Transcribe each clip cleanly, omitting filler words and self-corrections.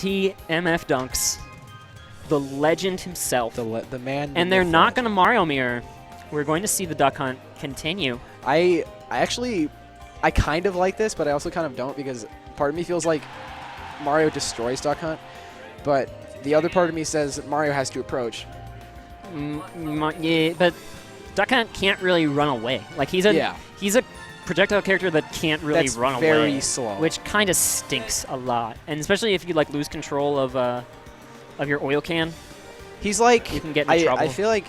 JTDunx, the legend himself. The man. And they're not going to Mario Mirror. We're going to see the Duck Hunt continue. I kind of like this, but I also kind of don't, because part of me feels like Mario destroys Duck Hunt, but the other part of me says Mario has to approach. Yeah, but Duck Hunt can't really run away. Like he's a projectile character that can't really run away. That's very slow. Which kind of stinks a lot, and especially if you like lose control of your oil can. He's like, you can get in trouble. I feel like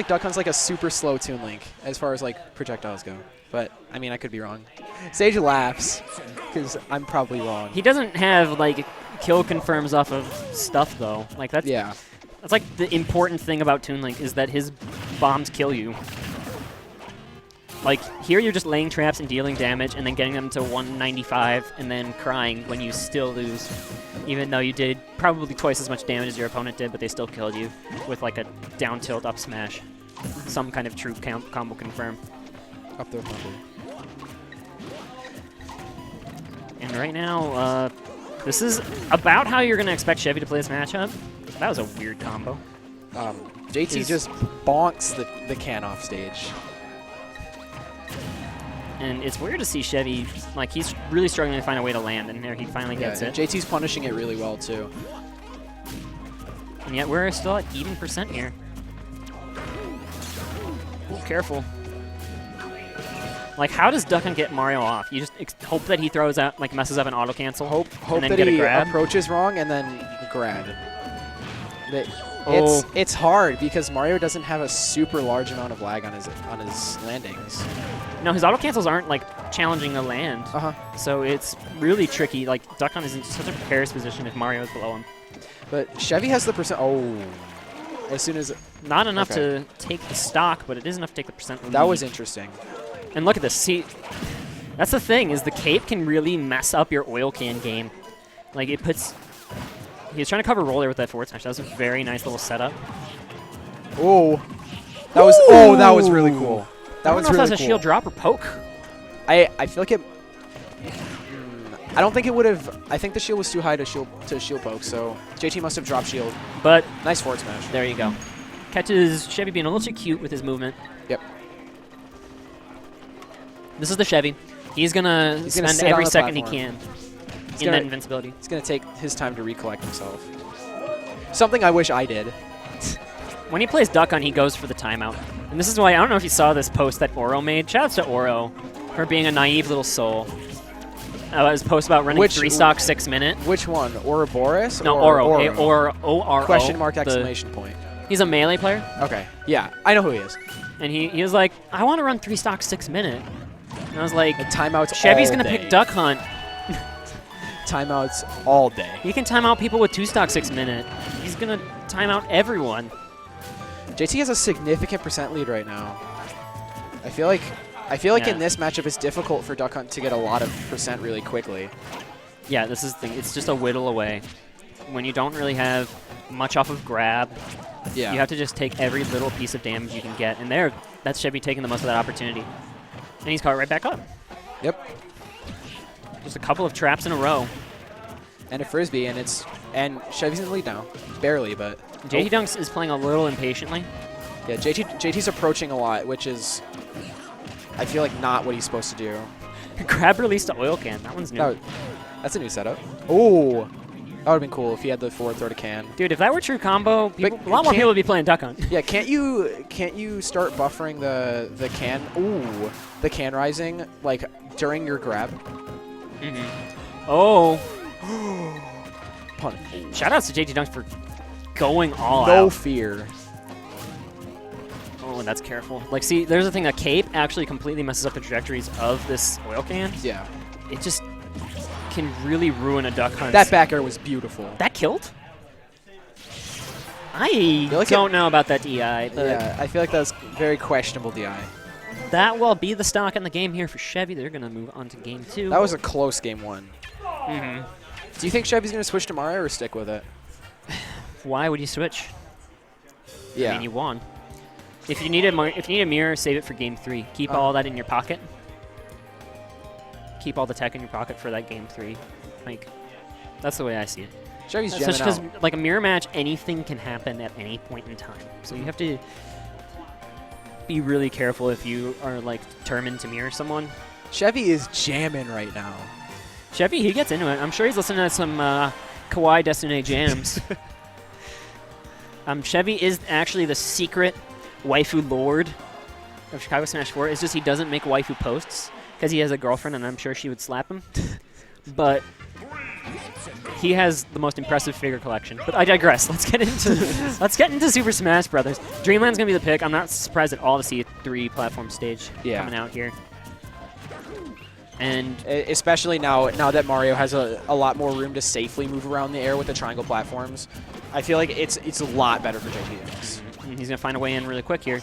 Duck Hunt's like a super slow Toon Link as far as like projectiles go. But I mean, I could be wrong. Sage laughs because I'm probably wrong. He doesn't have like kill confirms off of stuff though. Like that's That's like the important thing about Toon Link is that his bombs kill you. Like here, you're just laying traps and dealing damage, and then getting them to 195, and then crying when you still lose, even though you did probably twice as much damage as your opponent did, but they still killed you with like a down tilt up smash, some kind of true combo confirm. Up there, combo. And right now, this is about how you're going to expect Chevy to play this matchup. That was a weird combo. JT just bonks the can off stage. And it's weird to see Chevy, like, he's really struggling to find a way to land, and there he finally gets it. JT's punishing it really well, too. And yet we're still at even percent here. Ooh, careful. Like, how does Duck Hunt get Mario off? You just hope that he throws out, like, messes up an auto cancel. Hope and then that get he a grab. approaches wrong and then grab. It's hard because Mario doesn't have a super large amount of lag on his landings. No, his auto cancels aren't like challenging the land. So it's really tricky. Like Duck Hunt is in such a precarious position if Mario is below him. But Chevy has the percent. Oh, as soon as not enough to take the stock, but it is enough to take the percent lead. That was interesting. And look at this. See, that's the thing is the cape can really mess up your oil can game. Like it puts. He was trying to cover roll there with that forward smash. That was a very nice little setup. Oh, that was really cool. That was really cool. I don't know if that's a shield drop or poke. I feel like it. I don't think it would have. I think the shield was too high to shield poke. So JT must have dropped shield. But nice forward smash. There you go. Catches Chevy being a little too cute with his movement. Yep. This is the Chevy. He's gonna spend every second he can. In that invincibility. It's going to take his time to recollect himself. Something I wish I did. When he plays Duck Hunt, he goes for the timeout. And this is why, I don't know if you saw this post that Oro made. Shoutouts to Oro for being a naive little soul. His post about running 3 stock 6 minute. Which one? Ouroboros? No, Oro. O-R-O. Question mark exclamation point. He's a melee player. Okay. Yeah, I know who he is. And he was like, I want to run 3 stock 6 minute. And I was like, timeouts Chevy's going to pick Duck Hunt. Timeouts all day. He can time out people with 2 stock 6 minute. He's going to time out everyone. JT has a significant percent lead right now. I feel like in this matchup it's difficult for Duck Hunt to get a lot of percent really quickly. Yeah, this is the thing. It's just a whittle away. When you don't really have much off of grab, you have to just take every little piece of damage you can get. And that's Chevy taking the most of that opportunity. And he's caught right back up. Yep. Just a couple of traps in a row. And a Frisbee, and Chevy's in the lead now. Barely, but... JTDunx is playing a little impatiently. Yeah, JT's approaching a lot, which is, I feel like, not what he's supposed to do. Grab release to oil can. That one's new. That's a new setup. Oh, that would have been cool if he had the forward throw to can. Dude, if that were true combo, a lot more people would be playing Duck Hunt. Yeah, can't you start buffering the can? Ooh, the can rising like during your grab. Oh. Pun. Shoutouts to JTDunx for going all out. No fear. Oh, and that's careful. Like, see, there's the thing. A cape actually completely messes up the trajectories of this oil can. Yeah. It just can really ruin a Duck Hunt. That back air was beautiful. That killed? I don't know about that DI. Yeah, I feel like that was very questionable DI. That will be the stock in the game here for Chevy. They're going to move on to game 2. That was a close game 1. Do you think Chevy's going to switch to Mario or stick with it? Why would you switch? Yeah. I mean, you won. If you need a mirror, save it for game 3. Keep all that in your pocket. Keep all the tech in your pocket for that game 3. Like, That's the way I see it. Chevy's jamming Because, out. like, a mirror match, anything can happen at any point in time. So you have to be really careful if you are, like, determined to mirror someone. Shevy is jamming right now. Shevy, he gets into it. I'm sure he's listening to some Kawaii Destiny jams. Shevy is actually the secret waifu lord of Chicago Smash 4. It's just he doesn't make waifu posts because he has a girlfriend, and I'm sure she would slap him. But he has the most impressive figure collection. But I digress. Let's get into Super Smash Brothers. Dreamland's gonna be the pick. I'm not surprised at all to see a 3-platform stage coming out here. And especially now that Mario has a lot more room to safely move around the air with the triangle platforms, I feel like it's a lot better for JTDunx. And he's gonna find a way in really quick here.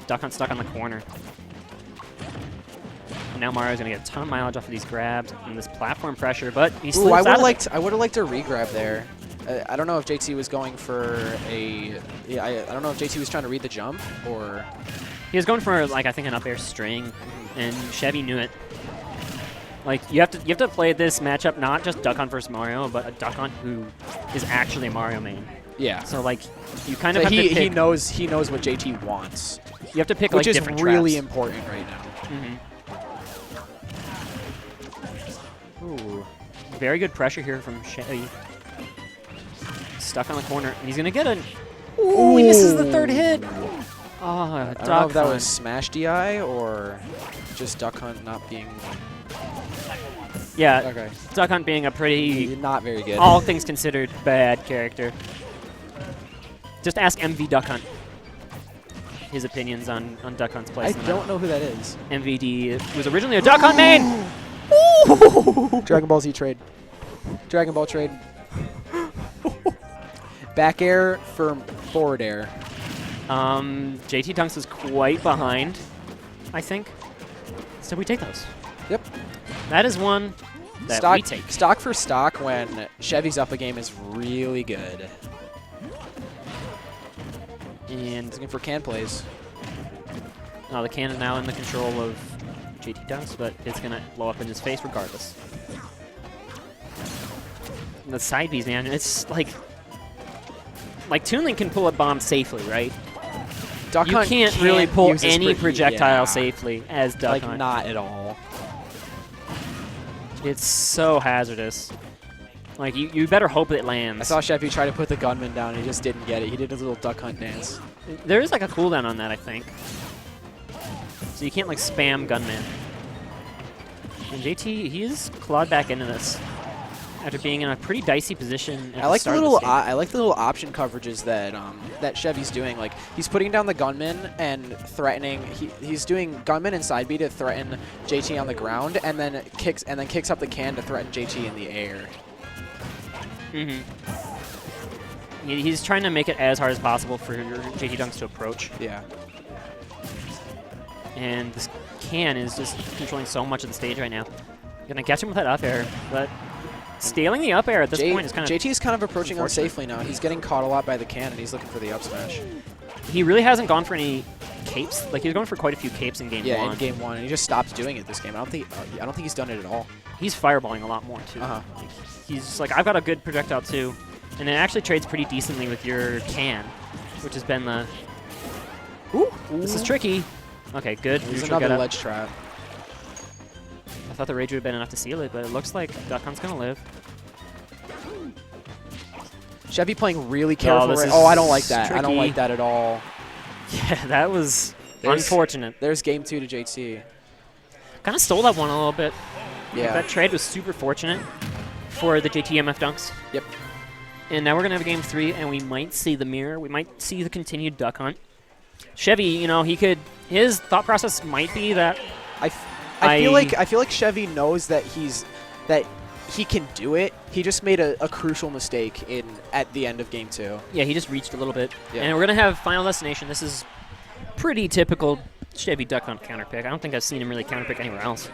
Duck Hunt stuck on the corner. And now Mario's gonna get a ton of mileage off of these grabs and this platform pressure, but he's still. I would have liked a re-grab there. I don't know if JT was going for a. Yeah, I don't know if JT was trying to read the jump or. He was going for, like, I think an up air string, and Chevy knew it. Like, you have to play this matchup not just Duck Hunt versus Mario, but a Duck Hunt who is actually a Mario main. Yeah. So, like, you kind of have to pick. He knows what JT wants. You have to pick, which like, is different really traps. important right now. Ooh, very good pressure here from Chevy. Stuck on the corner, and he's gonna get an. Ooh, he misses the third hit. Oh, I don't know if that was Smash DI or just Duck Hunt not being. Yeah, okay. Duck Hunt being a pretty, not very good, all things considered, bad character. Just ask MV Duck Hunt his opinions on Duck Hunt's place. I don't know who that is. MVD was originally a Duck Hunt main. Dragon Ball Z trade. Dragon Ball trade. Back air for forward air. JTDunx is quite behind, I think. So we take those. Yep. That is one that we take. Stock for stock when Chevy's up a game is really good. And looking for can plays. The can is now in the control of JTDunx, but it's going to blow up in his face regardless. And the side Bs, man, it's like Toon Link can pull a bomb safely, right? Duck you Hunt can't really pull any projectile yeah. safely as Duck Hunt. Not at all. It's so hazardous. Like, you better hope it lands. I saw Shevy try to put the gunman down, and he just didn't get it. He did his little Duck Hunt dance. There is, like, a cooldown on that, I think. So you can't, like, spam gunman. And JT, he's clawed back into this after being in a pretty dicey position at I like the start of the game. I like the little option coverages that that Chevy's doing. Like, he's putting down the gunman and threatening. He's doing gunman and side B to threaten JT on the ground, and then kicks up the can to threaten JT in the air. He's trying to make it as hard as possible for JTDunx to approach. Yeah. And this can is just controlling so much of the stage right now. Gonna catch him with that up air, but scaling the up air at this point is kind of. JT is kind of approaching unsafely now. He's getting caught a lot by the can, and he's looking for the up smash. He really hasn't gone for any capes. Like, he was going for quite a few capes in game 1. Yeah, in game 1, and he just stopped doing it this game. I don't think he's done it at all. He's fireballing a lot more too. Like, he's just like, I've got a good projectile too, and it actually trades pretty decently with your can, which has been the. Ooh. This is tricky. Okay, good. There's another ledge trap. I thought the rage would have been enough to seal it, but it looks like Duck Hunt's gonna live. Chevy playing really careful. Oh, I don't like that. Tricky. I don't like that at all. Yeah, that was unfortunate. There's game 2 to JT. Kind of stole that one a little bit. Yeah. That trade was super fortunate for the JTMF Dunks. Yep. And now we're gonna have game 3, and we might see the mirror. We might see the continued Duck Hunt. Chevy, you know, his thought process might be that. I feel like Chevy knows that he can do it. He just made a crucial mistake at the end of game 2. Yeah, he just reached a little bit. Yeah. And we're gonna have Final Destination. This is pretty typical Chevy Duck Hunt counterpick. I don't think I've seen him really counterpick anywhere else.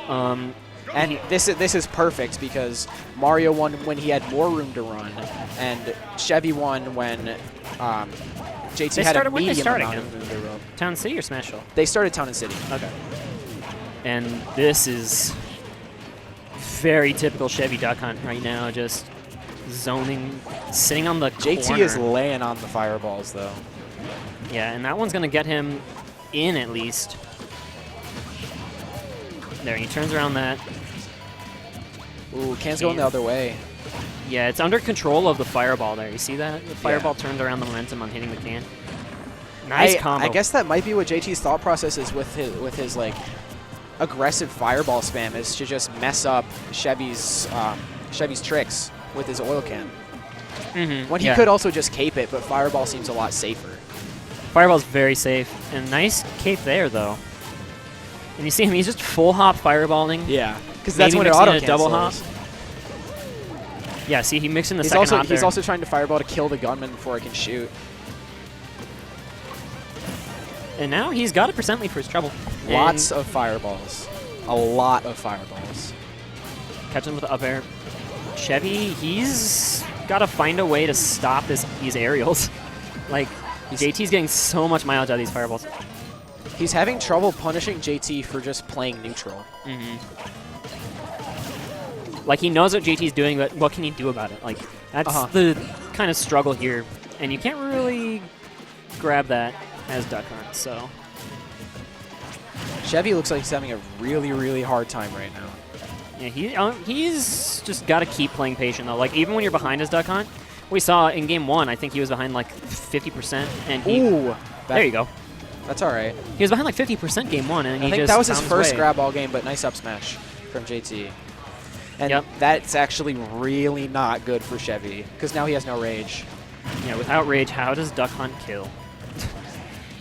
And this is perfect because Mario won when he had more room to run, and Chevy won when JT had a medium amount of room to run. Town City or Smash Hill? They started Town and City. Okay. And this is very typical Chevy duck hunt right now, just zoning, sitting on the JT corner. is laying on the fireballs, though. Yeah, and that one's going to get him in at least. There, he turns around that. Ooh, Can's going the other way. Yeah, it's under control of the fireball there. You see that? The fireball turned around the momentum on hitting the can. Nice combo. I guess that might be what JT's thought process is with his like aggressive fireball spam, is to just mess up Chevy's tricks with his oil can. When he could also just cape it, but fireball seems a lot safer. Fireball's very safe, and nice cape there though. And you see him; he's just full hop fireballing. Yeah, because that's when it auto double hop. cancels. Yeah, see, he mixed in the second hop there. He's also trying to fireball to kill the gunman before I can shoot. And now he's got a percent lead for his trouble. Lots of fireballs. A lot of fireballs. Catch him with the up air. Chevy, he's got to find a way to stop these aerials. Like, JT's getting so much mileage out of these fireballs. He's having trouble punishing JT for just playing neutral. Like, he knows what JT's doing, but what can he do about it? Like, that's the kind of struggle here. And you can't really grab that as duck hunt, so. Chevy looks like he's having a really, really hard time right now. Yeah, he's just got to keep playing patient, though. Like, even when you're behind his duck hunt, we saw in game 1, I think he was behind like 50%. And he, ooh, there you go. That's all right. He was behind like 50% game 1, and I think that was his first grab all game, but nice up smash from JT. And that's actually really not good for Chevy, because now he has no rage. Yeah, without rage, how does duck hunt kill?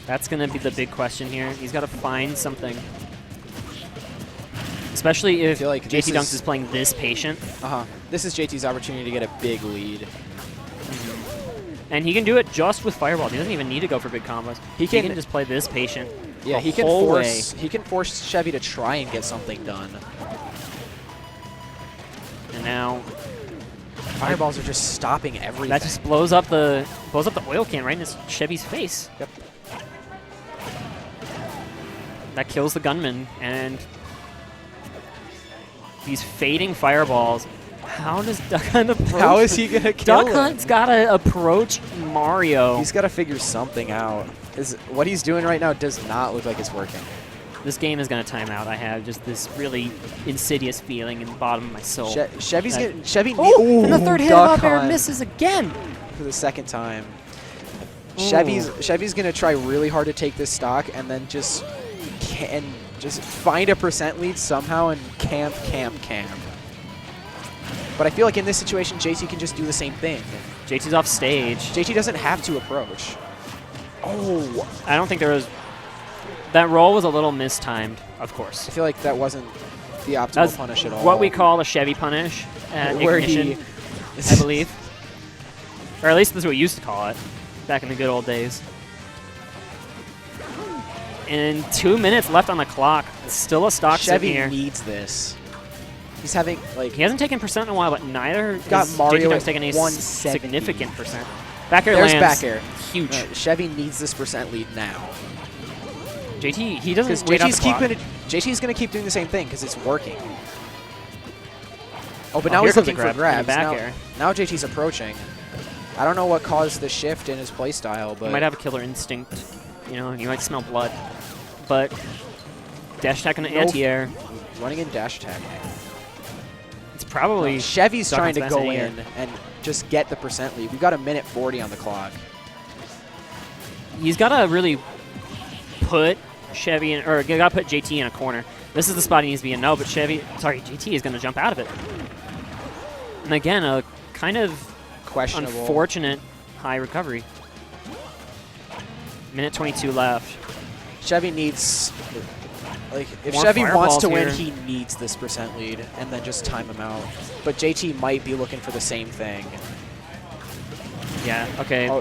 That's going to be the big question here. He's got to find something. Especially if like JTDunx is playing this patient. This is JT's opportunity to get a big lead. And he can do it just with fireball. He doesn't even need to go for big combos. He can just play this patient. Yeah, he can force Chevy to try and get something done. And now fireballs are just stopping everything. That just blows up the oil can right in his Chevy's face. Yep. That kills the gunman, and these fading fireballs. How does Duck Hunt approach? How is he gonna kill him? Duck Hunt's gotta approach Mario. He's gotta figure something out. What he's doing right now does not look like it's working. This game is gonna time out. I have just this really insidious feeling in the bottom of my soul. Chevy. And the third hit of up air misses again for the second time. Chevy's gonna try really hard to take this stock and then just find a percent lead somehow and camp. But I feel like in this situation, JT can just do the same thing. JT's off stage. JT doesn't have to approach. Oh, I don't think there was. That roll was a little mistimed, of course. I feel like that wasn't the optimal punish at all. What we call a Chevy punish at Ignition, I believe. Or at least this is what we used to call it back in the good old days. And 2 minutes left on the clock. Still a stock Chevy here. Needs this. He's having, like... He hasn't taken percent in a while, but neither got Mario JTDunx taking a 170. significant percent. Back air There's lands. back air. Huge. Chevy needs this percent lead now. JT, he doesn't wait JT's going to keep doing the same thing because it's working. Oh, but now he's looking for grabs. Now JT's approaching. I don't know what caused the shift in his playstyle, but... He might have a killer instinct. You know, you might smell blood. But dash attack on the anti-air. Running in dash attack. It's probably... Chevy's trying to go in and just get the percent lead. We've got a minute 40 on the clock. He's got to really put Chevy in, or got to put JT in a corner. This is the spot he needs to be in. No, but JT is going to jump out of it. And again, a kind of questionable, unfortunate high recovery. Minute 22 left. Chevy needs, like, if More Chevy wants to win, here. he needs this percent lead and then just time him out. But JT might be looking for the same thing. Yeah, okay. Oh,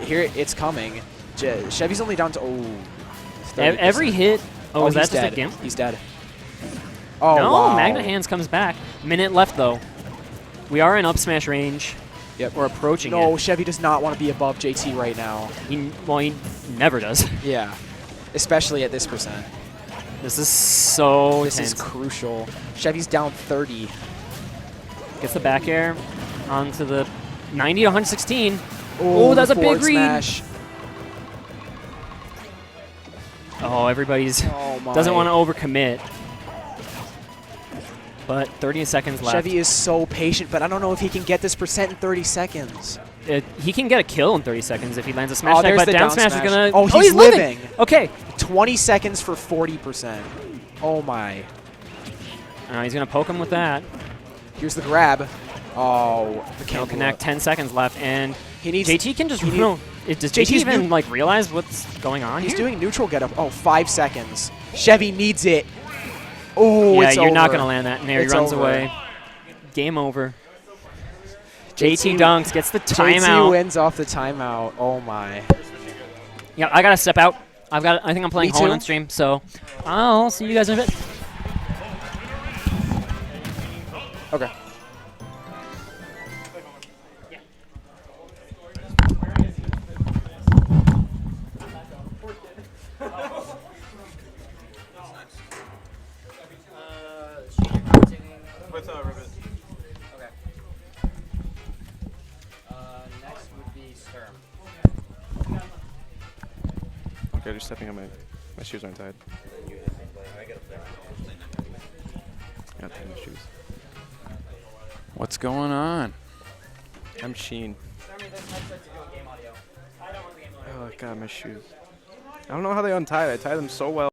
here it's coming. Chevy's only down to, 30%. Every hit. Oh, is that just dead. a gimp? He's dead. Oh, no, wow. Magnet Hands comes back. Minute left, though. We are in up smash range. Yep. We're approaching it. No, Chevy does not want to be above JT right now. He never does. Yeah, especially at this percent. This is so This is crucial. Chevy's down 30. Gets the back air onto the 90 to 116. Oh, that's a big read. Smash. Oh, everybody's doesn't want to overcommit. But 30 seconds left. Shevy is so patient, but I don't know if he can get this percent in 30 seconds. He can get a kill in 30 seconds if he lands a smash attack, there's but the down smash is going to... Oh, he's living. Okay. 20 seconds for 40%. Oh, my. He's going to poke him with that. Here's the grab. Oh, the Kill connect, 10 seconds left, and he needs, JT can just... Does JT even like realize what's going on He's here? doing neutral get up. Oh, 5 seconds. Chevy needs it. Oh, yeah, it's you're over. not going to land that. And there he runs away. Game over. JTDunx gets the timeout. JT wins off the timeout. Oh, my. Yeah, I got to step out. I think I'm playing Horn on stream, so I'll see you guys in a bit. Okay. With Rivet. Okay. Next would be Sturm. Okay, just stepping on my shoes aren't tied. Got my shoes. What's going on? I'm Sheen. Oh god, my shoes. I don't know how they untie. I tie them so well.